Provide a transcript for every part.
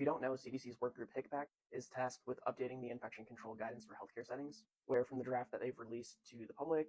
If you don't know, CDC's work group HICPAC is tasked with updating the infection control guidance for healthcare settings, where from the draft that they've released to the public,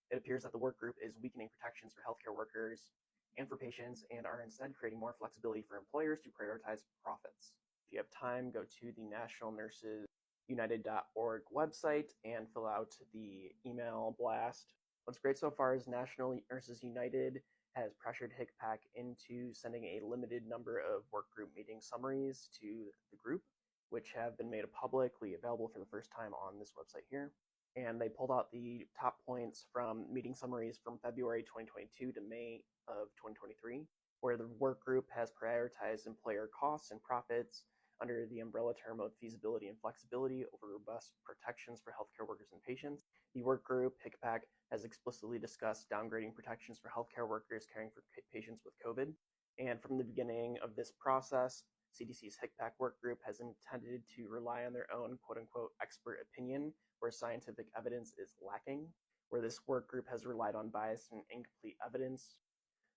it appears that the work group is weakening protections for healthcare workers and for patients and are instead creating more flexibility for employers to prioritize profits. If you have time, go to the National Nurses United.org website and fill out the email blast. What's great so far is National Nurses United has pressured HICPAC into sending a limited number of work group meeting summaries to the group, which have been made publicly available for the first time on this website here. And they pulled out the top points from meeting summaries from February 2022 to May of 2023, where the work group has prioritized employer costs and profits under the umbrella term of feasibility and flexibility over robust protections for healthcare workers and patients. The work group, HICPAC, has explicitly discussed downgrading protections for healthcare workers caring for patients with COVID. And from the beginning of this process, CDC's HICPAC work group has intended to rely on their own quote-unquote expert opinion where scientific evidence is lacking, where this work group has relied on biased and incomplete evidence.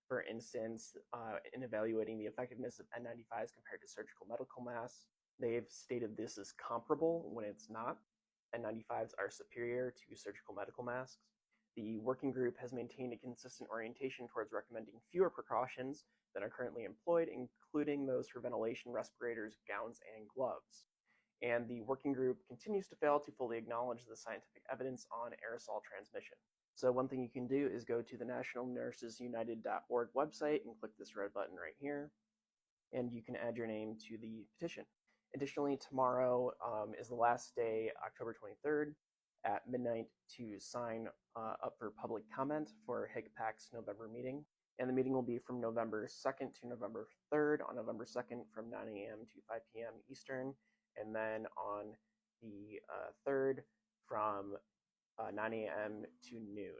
For instance, in evaluating the effectiveness of N95s compared to surgical medical masks, they've stated this is comparable when it's not. N95s are superior to surgical medical masks. The working group has maintained a consistent orientation towards recommending fewer precautions than are currently employed, including those for ventilation, respirators, gowns, and gloves. And the working group continues to fail to fully acknowledge the scientific evidence on aerosol transmission. So one thing you can do is go to the National Nurses United.org website and click this red button right here, and you can add your name to the petition. Additionally, tomorrow is the last day, October 23rd, at midnight to sign up for public comment for HICPAC's November meeting. And the meeting will be from November 2nd to November 3rd, on November 2nd from 9 a.m. to 5 p.m. Eastern, and then on the 3rd from 9 a.m. to noon.